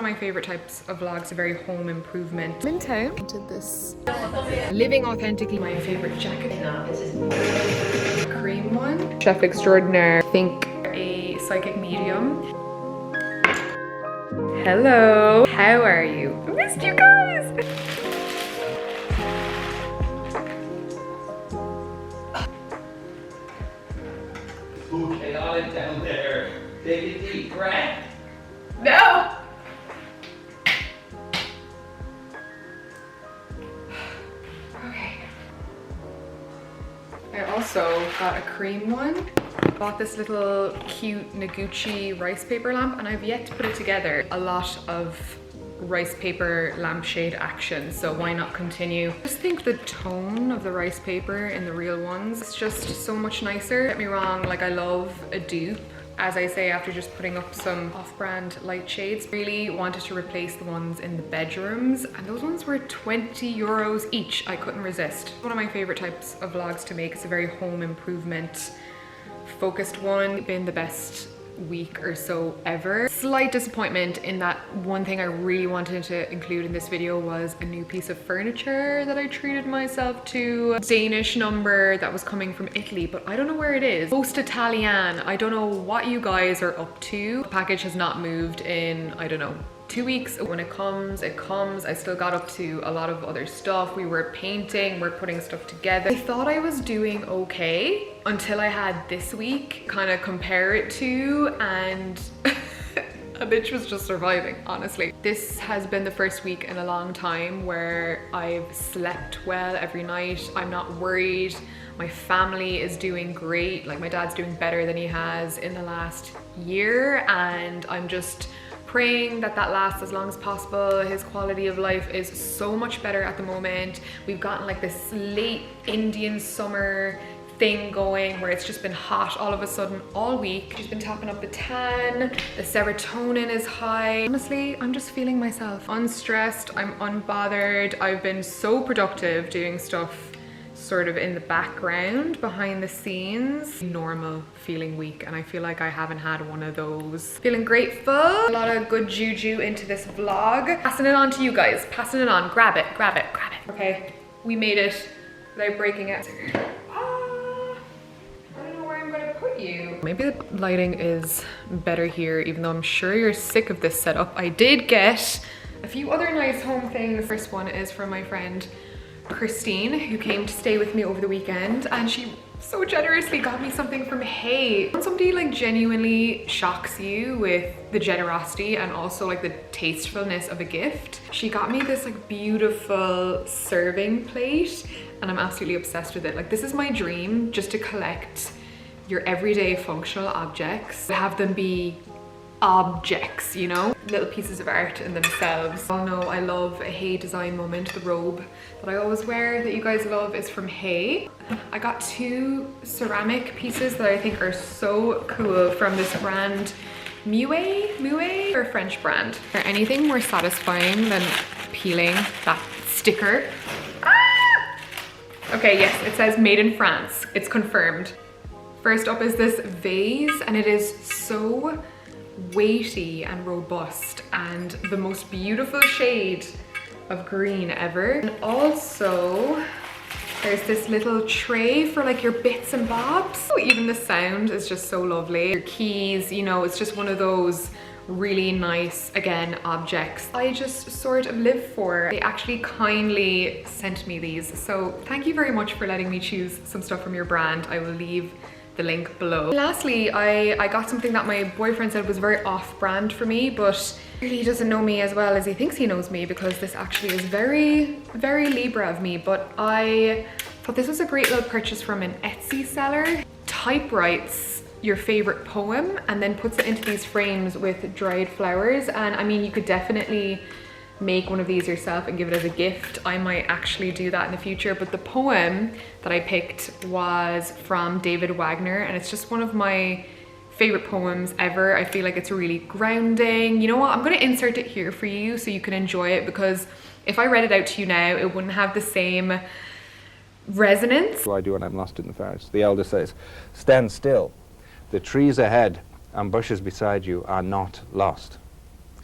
my favorite types of vlogs, a very home improvement. I'm in town. Did this. Living authentically, my favorite jacket. Cream one. Chef extraordinaire. I think a psychic medium. Hello. How are you? I missed you guys. Okay, all in down there. Take a deep breath. No. Okay. I also got a cream one. Bought this little cute Noguchi rice paper lamp and I've yet to put it together. A lot of rice paper lampshade action, so why not continue? I just think the tone of the rice paper in the real ones is just so much nicer. Don't get me wrong, like I love a dupe. As I say, after just putting up some off-brand light shades, really wanted to replace the ones in the bedrooms, and those ones were 20 euros each. I couldn't resist. One of my favorite types of vlogs to make. It's a very home improvement focused one. Been the best week or so ever. Slight disappointment in that one thing I really wanted to include in this video was a new piece of furniture that I treated myself to. A Danish number that was coming from Italy, but I don't know where it is. Post Italian. I don't know what you guys are up to. The package has not moved in, I don't know, 2 weeks. When it comes, it comes. I still got up to a lot of other stuff. We were painting, we're putting stuff together. I thought I was doing okay until I had this week kind of compare it to, and a bitch was just surviving, honestly. This has been the first week in a long time where I've slept well every night. I'm not worried. My family is doing great. Like my dad's doing better than he has in the last year, and I'm just praying that that lasts as long as possible. His quality of life is so much better at the moment. We've gotten like this late Indian summer thing going where it's just been hot all of a sudden all week. He's been topping up the tan, the serotonin is high. Honestly, I'm just feeling myself. Unstressed, I'm unbothered. I've been so productive doing stuff sort of in the background, behind the scenes. Normal feeling week, and I feel like I haven't had one of those. Feeling grateful. A lot of good juju into this vlog. Passing it on to you guys. Passing it on. Grab it, grab it, grab it. Okay, we made it without breaking it. I don't know where I'm gonna put you. Maybe the lighting is better here, even though I'm sure you're sick of this setup. I did get a few other nice home things. First one is from my friend Christine, who came to stay with me over the weekend, and she so generously got me something from Hey. When somebody like genuinely shocks you with the generosity and also like the tastefulness of a gift, she got me this like beautiful serving plate, and I'm absolutely obsessed with it. Like this is my dream, just to collect your everyday functional objects, have them be objects, you know, little pieces of art in themselves. I know I love a Hey design moment. The robe that I always wear that you guys love is from Hey. I got 2 ceramic pieces that I think are so cool from this brand Mue, or French brand. Is there anything more satisfying than peeling that sticker? Ah! Okay, yes, it says made in France. It's confirmed. First up is this vase, and it is so weighty and robust and the most beautiful shade of green ever. And also there's this little tray for like your bits and bobs. Oh, even the sound is just so lovely. Your keys, you know, it's just one of those really nice, again, objects I just sort of live for. They actually kindly sent me these, so thank you very much for letting me choose some stuff from your brand. I will leave the link below. Lastly, I got something that my boyfriend said was very off-brand for me, but really doesn't know me as well as he thinks he knows me, because this actually is very, very Libra of me. But I thought this was a great little purchase from an Etsy seller. Typewrites your favorite poem and then puts it into these frames with dried flowers. And I mean, you could definitely make one of these yourself and give it as a gift. I might actually do that in the future, but the poem that I picked was from David Wagner, and it's just one of my favorite poems ever. I feel like it's really grounding. You know what, I'm gonna insert it here for you so you can enjoy it, because if I read it out to you now, it wouldn't have the same resonance. What do I do when I'm lost in the forest? The elder says, stand still. The trees ahead and bushes beside you are not lost.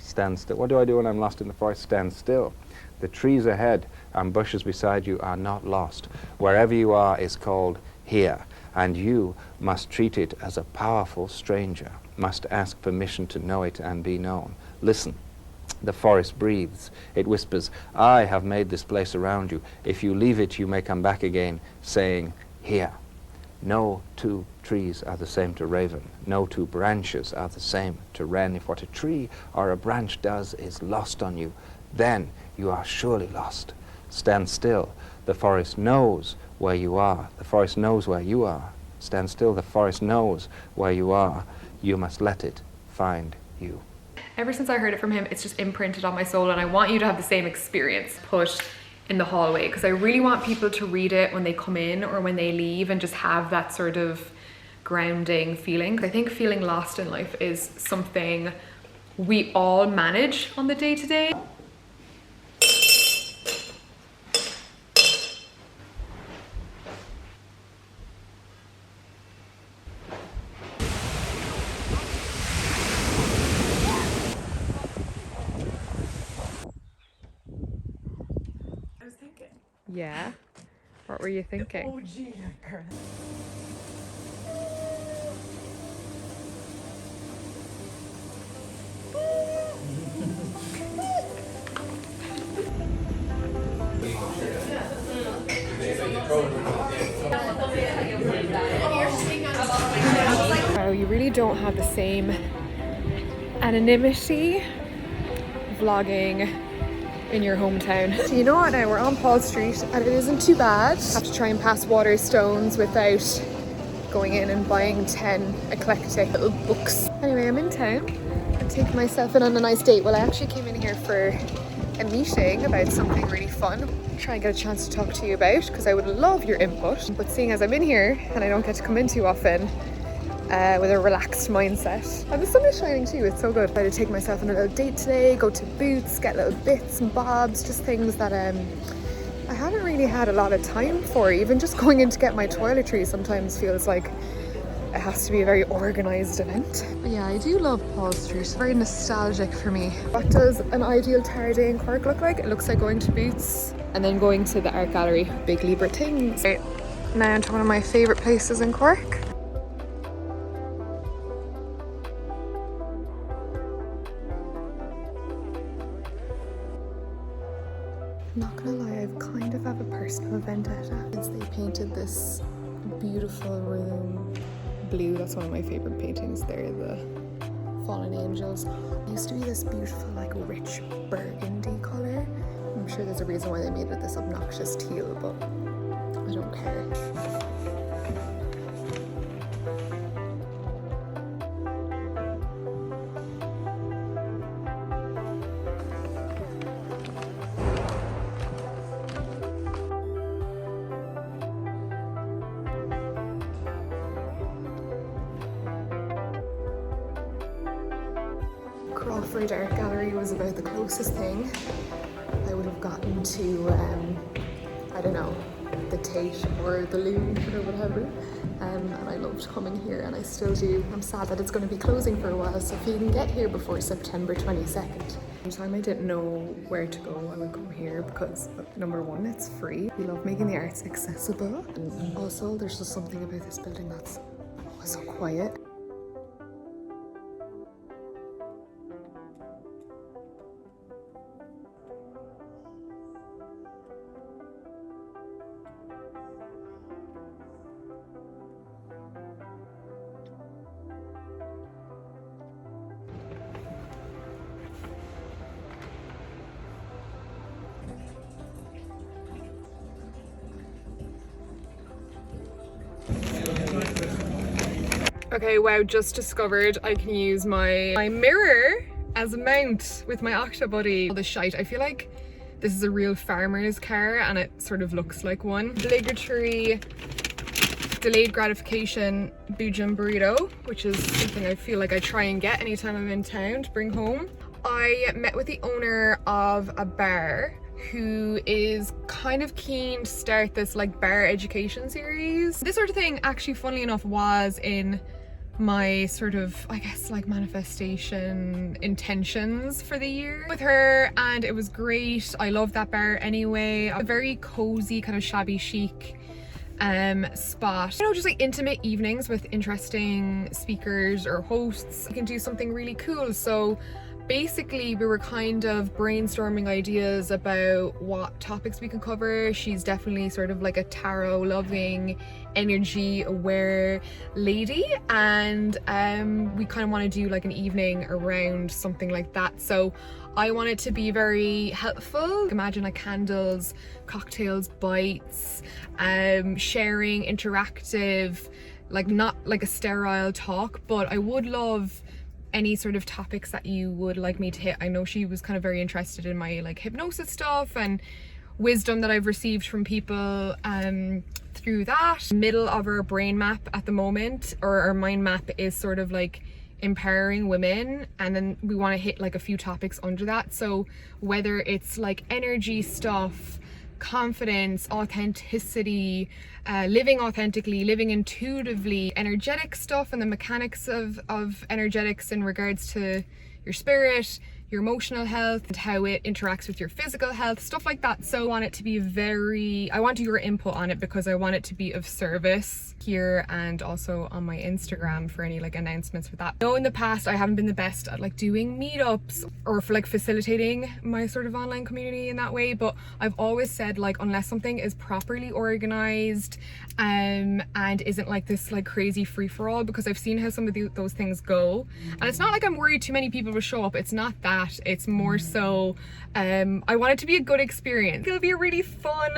stand still. What do I do when I'm lost in the forest? Stand still. The trees ahead and bushes beside you are not lost. Wherever you are is called here, and you must treat it as a powerful stranger, must ask permission to know it and be known. Listen. The forest breathes. It whispers, I have made this place around you. If you leave it, you may come back again, saying, here. No two trees are the same to raven. No two branches are the same to wren. If what a tree or a branch does is lost on you, then you are surely lost. Stand still. The forest knows where you are. The forest knows where you are. Stand still. The forest knows where you are. You must let it find you. Ever since I heard it from him, it's just imprinted on my soul, and I want you to have the same experience put in the hallway, because I really want people to read it when they come in or when they leave and just have that sort of grounding feeling. I think feeling lost in life is something we all manage on the day-to-day. Yeah. What were you thinking? Oh, gee, girl. Wow, you really don't have the same anonymity vlogging in your hometown. So you know what, now we're on Paul Street and it isn't too bad. I have to try and pass Waterstones without going in and buying 10 eclectic little books. Anyway, I'm in town. I'm taking myself in on a nice date. Well, I actually came in here for a meeting about something really fun. Try and get a chance to talk to you about, because I would love your input. But seeing as I'm in here and I don't get to come in too often, with a relaxed mindset. And the sun is shining too, it's so good. I had to take myself on a little date today, go to Boots, get little bits and bobs, just things that I haven't really had a lot of time for. Even just going in to get my toiletries sometimes feels like it has to be a very organised event. But yeah, I do love Paul Street, it's very nostalgic for me. What does an ideal Tara day in Cork look like? It looks like going to Boots and then going to the art gallery, Big Libra Things. Right, now into one of my favourite places in Cork. Not gonna lie, I've kind of have a personal vendetta since they painted this beautiful room blue. That's one of my favorite paintings there, the Fallen Angels. It used to be this beautiful, like, rich burgundy color. I'm sure there's a reason why they made it this obnoxious teal, but I don't care. Crawford Art Gallery was about the closest thing I would have gotten to, I don't know, the Tate or the Louvre or whatever. And I loved coming here, and I still do. I'm sad that it's going to be closing for a while, so if you can get here before September 22nd. Anytime I didn't know where to go, I would come here because, number one, it's free. We love making the arts accessible, and also there's just something about this building that's so quiet. Okay, wow, just discovered I can use my mirror as a mount with my Octobuddy. All this shite, I feel like this is a real farmer's car and it sort of looks like one. Obligatory delayed gratification Boojum burrito, which is something I feel like I try and get anytime I'm in town to bring home. I met with the owner of a bar who is kind of keen to start this like bar education series. This sort of thing actually, funnily enough, was in my sort of, I guess, like manifestation intentions for the year with her, and it was great. I love that bar anyway. A very cozy kind of shabby chic spot, you know, just like intimate evenings with interesting speakers or hosts. You can do something really cool. So basically we were kind of brainstorming ideas about what topics we can cover. She's definitely sort of like a tarot loving, energy aware lady, and we kind of want to do like an evening around something like that. So I want it to be very helpful. Imagine like candles, cocktails, bites, sharing, interactive, like not like a sterile talk, but I would love any sort of topics that you would like me to hit. I know she was kind of very interested in my like hypnosis stuff and wisdom that I've received from people through that. Middle of our brain map at the moment, or our mind map, is sort of like empowering women, and then we want to hit like a few topics under that. So whether it's like energy stuff, confidence, authenticity, living authentically, living intuitively, energetic stuff and the mechanics of energetics in regards to your spirit, your emotional health, and how it interacts with your physical health, stuff like that. So I want it to be I want your input on it because I want it to be of service here and also on my Instagram for any like announcements with that. I know in the past I haven't been the best at like doing meetups or for like facilitating my sort of online community in that way, but I've always said like unless something is properly organized and isn't like this like crazy free-for-all, because I've seen how some of those things go, and it's not like I'm worried too many people will show up. It's not that. It's more so I want it to be a good experience. It'll be a really fun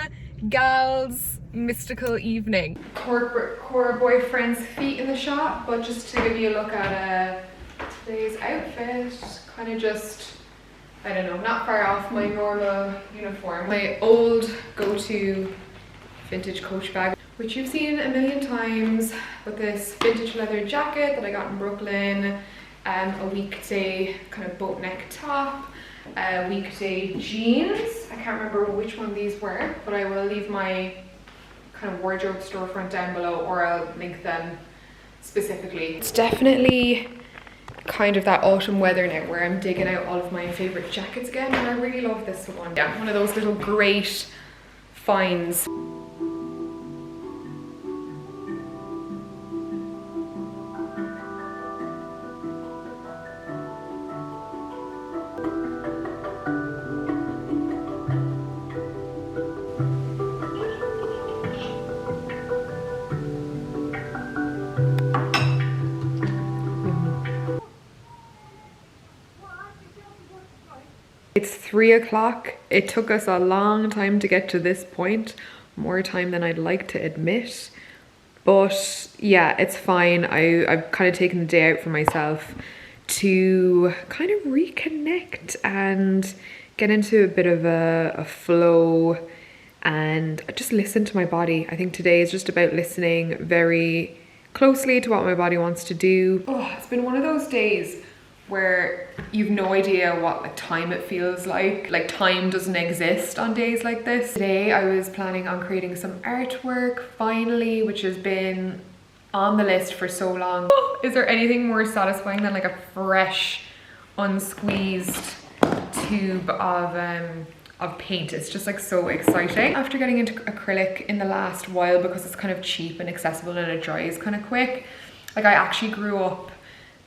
gals mystical evening. Core boyfriend's feet in the shop, but just to give you a look at today's outfit, kind of just, I don't know, not far off my normal uniform. My old go-to vintage Coach bag, which you've seen a million times, with this vintage leather jacket that I got in Brooklyn, a weekday kind of boat neck top, weekday jeans. I can't remember which one these were, but I will leave my kind of wardrobe storefront down below, or I'll link them specifically. It's definitely kind of that autumn weather now where I'm digging out all of my favorite jackets again, and I really love this one. Yeah, one of those little great finds. It's 3 o'clock. It took us a long time to get to this point, more time than I'd like to admit. But yeah, it's fine. I've kind of taken the day out for myself to kind of reconnect and get into a bit of a flow and just listen to my body. I think today is just about listening very closely to what my body wants to do. Oh, it's been one of those days where you've no idea what like time it feels like time doesn't exist on days like this. Today I was planning on creating some artwork finally, which has been on the list for so long. Is there anything more satisfying than like a fresh unsqueezed tube of paint? It's just like so exciting. After getting into acrylic in the last while, because it's kind of cheap and accessible and it dries kind of quick, like I actually grew up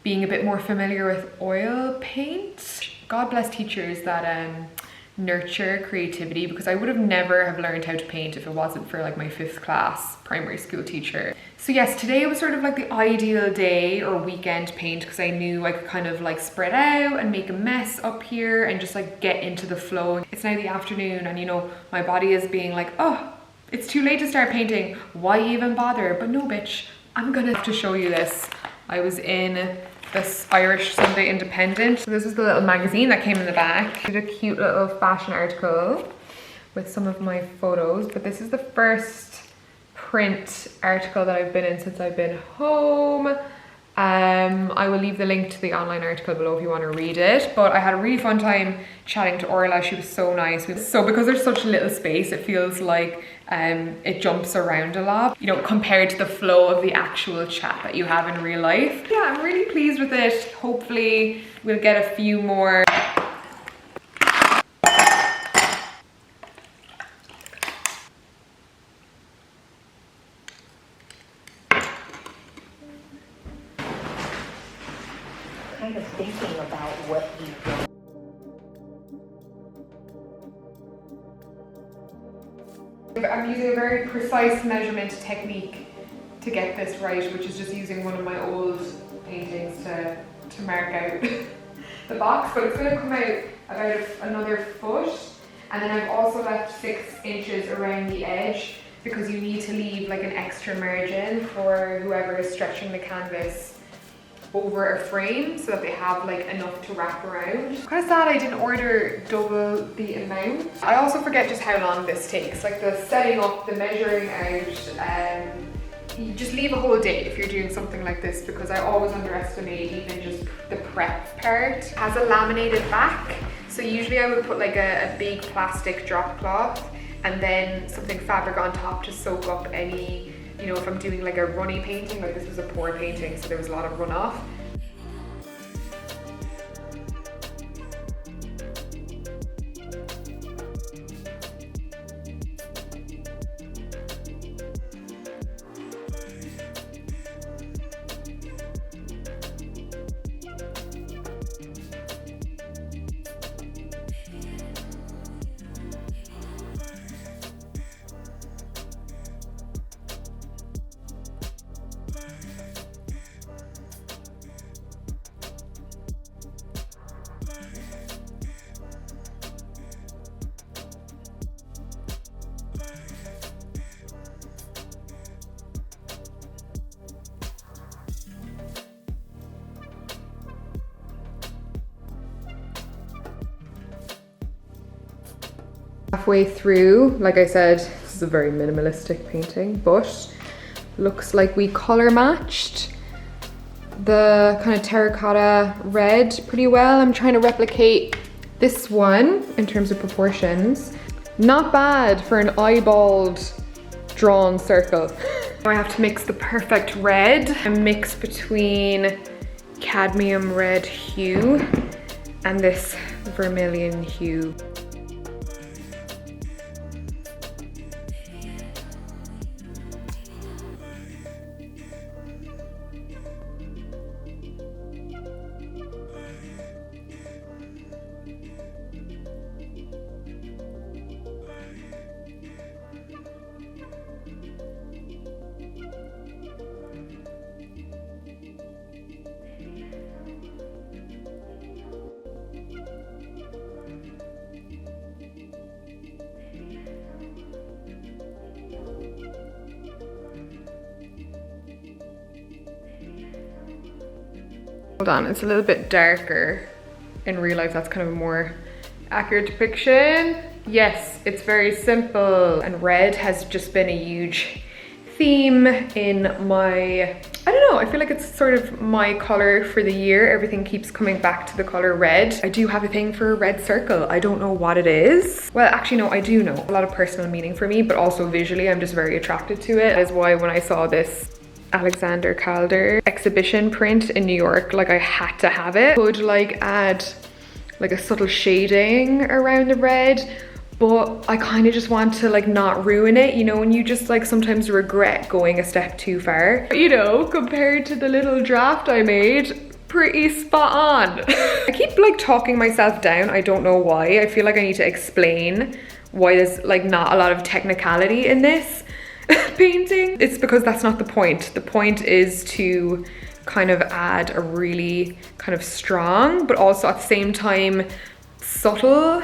being a bit more familiar with oil paint. God bless teachers that nurture creativity, because I would have never have learned how to paint if it wasn't for like my 5th class primary school teacher. So yes, today was sort of like the ideal day or weekend to paint, because I knew I could kind of like spread out and make a mess up here and just like get into the flow. It's now the afternoon and you know, my body is being like, oh, it's too late to start painting. Why even bother? But no bitch, I'm gonna have to show you this. I was in this Irish Sunday Independent. So this is the little magazine that came in the back. I did a cute little fashion article with some of my photos, but this is the first print article that I've been in since I've been home. I will leave the link to the online article below if you want to read it. But I had a really fun time chatting to Orla. She was so nice. So because there's such little space, it feels like it jumps around a lot, you know, compared to the flow of the actual chat that you have in real life. Yeah, I'm really pleased with it. Hopefully we'll get a few more. Kind of thinking about what you've done. I'm using a very precise measurement technique to get this right, which is just using one of my old paintings to mark out the box, but it's going to come out about another foot, and then I've also left 6 inches around the edge because you need to leave like an extra margin for whoever is stretching the canvas over a frame so that they have like enough to wrap around. I'm kind of sad I didn't order double the amount. I also forget just how long this takes, like the setting up, the measuring out. You just leave a whole day if you're doing something like this, because I always underestimate even just the prep part. It has a laminated back, so usually I would put like a big plastic drop cloth and then something fabric on top to soak up any, you know, if I'm doing like a runny painting, like this was a pour painting, so there was a lot of runoff. Halfway through, like I said, this is a very minimalistic painting, but looks like we color matched the kind of terracotta red pretty well. I'm trying to replicate this one in terms of proportions. Not bad for an eyeballed drawn circle. I have to mix the perfect red, a mix between cadmium red hue and this vermilion hue. Hold on, it's a little bit darker. In real life, that's kind of a more accurate depiction. Yes, it's very simple. And red has just been a huge theme in my, I don't know, I feel like it's sort of my color for the year. Everything keeps coming back to the color red. I do have a thing for a red circle. I don't know what it is. Well, actually, no, I do know. A lot of personal meaning for me, but also visually, I'm just very attracted to it. That is why when I saw this Alexander Calder exhibition print in New York, like I had to have it. Could like add like a subtle shading around the red, but I kind of just want to like not ruin it, you know, when you just like sometimes regret going a step too far. You know, compared to the little draft I made, pretty spot on. I keep like talking myself down, I don't know why. I feel like I need to explain why there's like not a lot of technicality in this painting. It's because that's not the point. The point is to kind of add a really kind of strong, but also at the same time subtle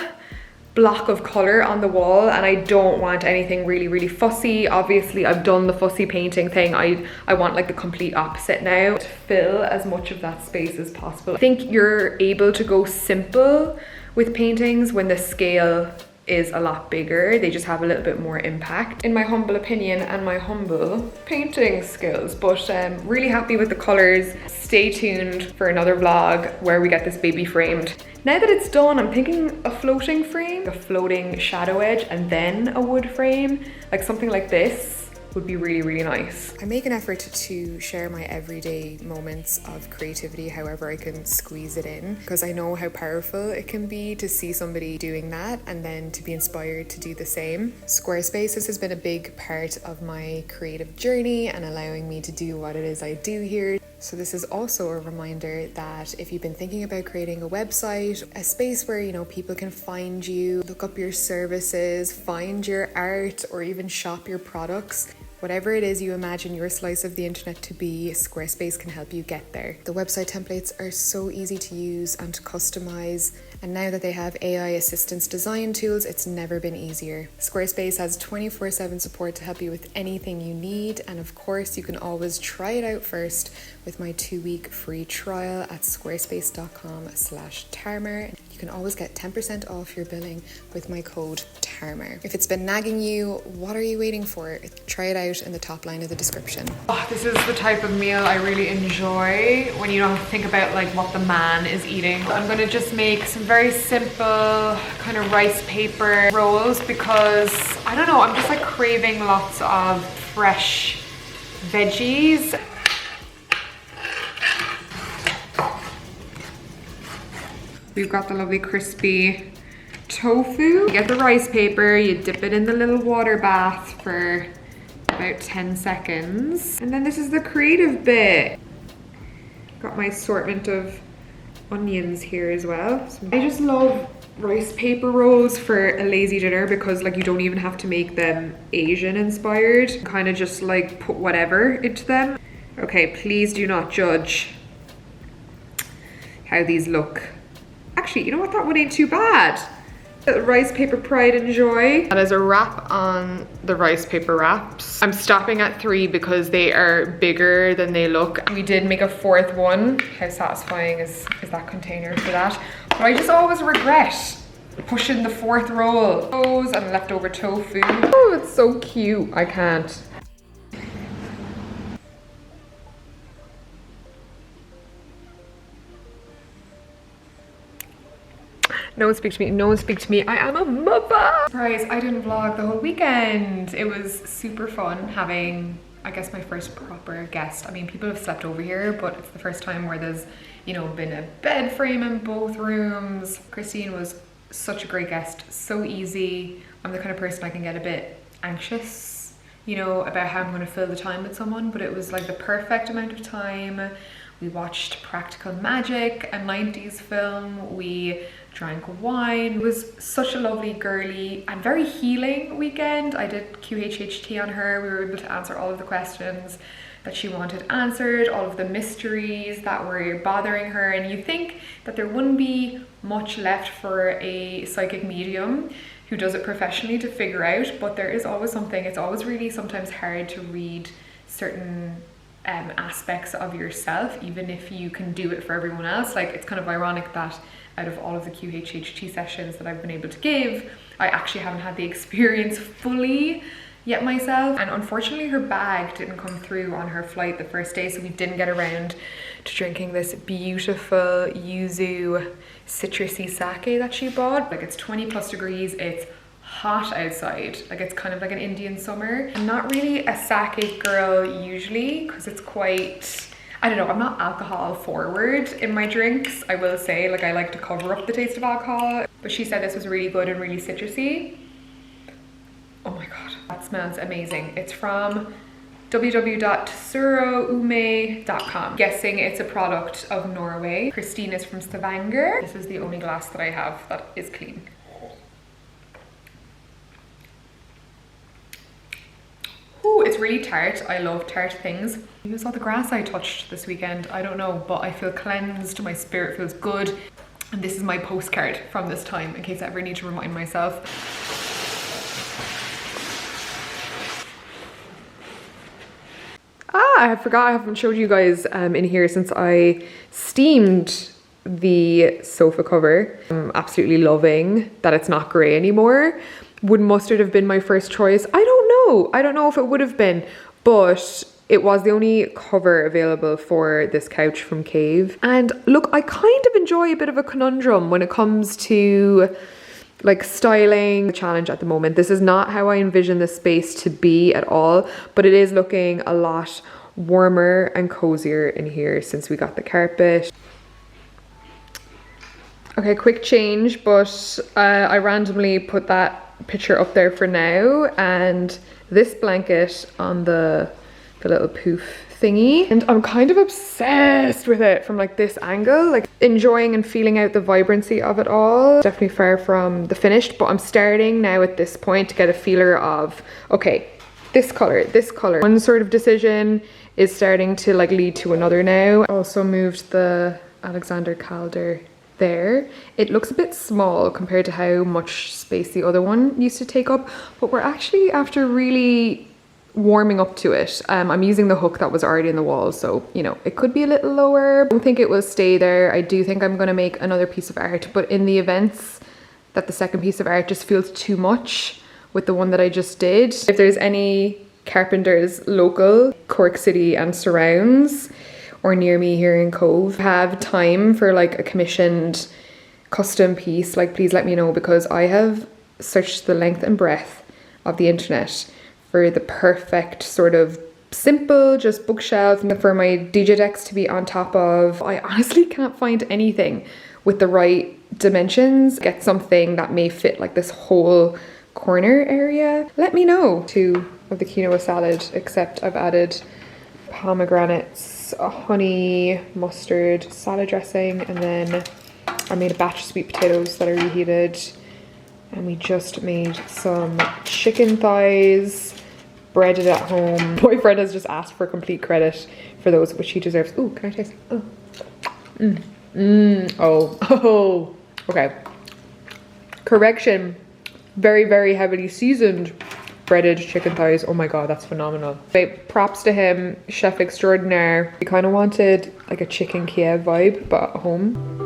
block of color on the wall, and I don't want anything really fussy. Obviously I've done the fussy painting thing. I want like the complete opposite now, to fill as much of that space as possible. I think you're able to go simple with paintings when the scale is a lot bigger. They just have a little bit more impact, in my humble opinion and my humble painting skills. But really happy with the colors. Stay tuned for another vlog where we get this baby framed. Now that it's done, I'm thinking a floating frame, a floating shadow edge, and then a wood frame, like something like this would be really, really nice. I make an effort to share my everyday moments of creativity however I can squeeze it in, because I know how powerful it can be to see somebody doing that and then to be inspired to do the same. Squarespace has been a big part of my creative journey and allowing me to do what it is I do here. So this is also a reminder that if you've been thinking about creating a website, a space where, you know, people can find you, look up your services, find your art, or even shop your products, whatever it is you imagine your slice of the internet to be, Squarespace can help you get there. The website templates are so easy to use and to customize, and now that they have AI assistance design tools, it's never been easier. Squarespace has 24/7 support to help you with anything you need, and of course you can always try it out first with my 2-week free trial at squarespace.com/Tarmer. You can always get 10% off your billing with my code TARMER. If it's been nagging you, what are you waiting for? Try it out in the top line of the description. Oh, this is the type of meal I really enjoy when you don't have to think about like what the man is eating. I'm gonna just make some very simple kind of rice paper rolls because, I don't know, I'm just like craving lots of fresh veggies. We've got the lovely crispy tofu. You get the rice paper, you dip it in the little water bath for about 10 seconds. And then this is the creative bit. Got my assortment of onions here as well. So I just love rice paper rolls for a lazy dinner because like you don't even have to make them Asian inspired. Kind of just like put whatever into them. Okay, please do not judge how these look. Actually, you know what? That one ain't too bad. Rice paper pride and joy. That is a wrap on the rice paper wraps. I'm stopping at 3 because they are bigger than they look. We did make a 4th one. How satisfying is that container for that? But I just always regret pushing the 4th roll. Those and leftover tofu. Oh, it's so cute. I can't. No one speak to me, no one speak to me, I am a mother! Surprise, I didn't vlog the whole weekend. It was super fun having, I guess, my first proper guest. I mean, people have slept over here, but it's the first time where there's, you know, been a bed frame in both rooms. Christine was such a great guest, so easy. I'm the kind of person I can get a bit anxious, you know, about how I'm gonna fill the time with someone, but it was like the perfect amount of time. We watched Practical Magic, a 90s film. We drank wine. It was such a lovely, girly, and very healing weekend. I did QHHT on her. We were able to answer all of the questions that she wanted answered, all of the mysteries that were bothering her. And you think that there wouldn't be much left for a psychic medium who does it professionally to figure out, but there is always something. It's always really sometimes hard to read certain aspects of yourself, even if you can do it for everyone else. Like, it's kind of ironic that out of all of the QHHT sessions that I've been able to give, I actually haven't had the experience fully yet myself. And unfortunately her bag didn't come through on her flight the first day, so we didn't get around to drinking this beautiful yuzu citrusy sake that she bought. Like, it's 20+ degrees, it's hot outside, like it's kind of like an Indian summer. I'm not really a sake girl usually because it's quite, I don't know, I'm not alcohol forward in my drinks, I will say. Like, I like to cover up the taste of alcohol, but she said this was really good and really citrusy. Oh my god, that smells amazing. It's from www.suroume.com. Guessing it's a product of Norway. Christine is from Stavanger. This is the only glass that I have that is clean. Ooh, it's really tart. I love tart things. You saw the grass I touched this weekend. I don't know, but I feel cleansed. My spirit feels good. And this is my postcard from this time in case I ever need to remind myself. I forgot I haven't showed you guys in here since I steamed the sofa cover. I'm absolutely loving that it's not grey anymore. Would mustard have been my first choice? I don't know. I don't know if it would have been, but it was the only cover available for this couch from Cave. And look, I kind of enjoy a bit of a conundrum when it comes to like styling challenge at the moment. This is not how I envision this space to be at all, but it is looking a lot warmer and cozier in here since we got the carpet. Okay, quick change, but I randomly put that picture up there for now, and this blanket on the little poof thingy, and I'm kind of obsessed with it from like this angle, like enjoying and feeling out the vibrancy of it all. Definitely far from the finished, but I'm starting now at this point to get a feeler of, okay, this color. One sort of decision is starting to like lead to another now. I also moved the Alexander Calder there. It looks a bit small compared to how much space the other one used to take up, but we're actually after really warming up to it. I'm using the hook that was already in the wall, so you know, it could be a little lower. I don't think it will stay there. I do think I'm going to make another piece of art, but in the events that the second piece of art just feels too much with the one that I just did. If there's any carpenters local, Cork City and surrounds, or near me here in Cove, have time for like a commissioned custom piece, like please let me know, because I have searched the length and breadth of the internet for the perfect sort of simple just bookshelf for my DJ decks to be on top of. I honestly can't find anything with the right dimensions. Get something that may fit like this whole corner area. Let me know. 2 of the quinoa salad, except I've added pomegranates, honey, mustard, salad dressing, and then I made a batch of sweet potatoes that I reheated, and we just made some chicken thighs, breaded at home. Boyfriend has just asked for complete credit for those, which he deserves. Ooh, can I taste it? Oh. Oh, okay. Correction, very, very heavily seasoned breaded chicken thighs. Oh my god, that's phenomenal. Okay, props to him, chef extraordinaire. We kind of wanted like a chicken Kiev vibe, but at home.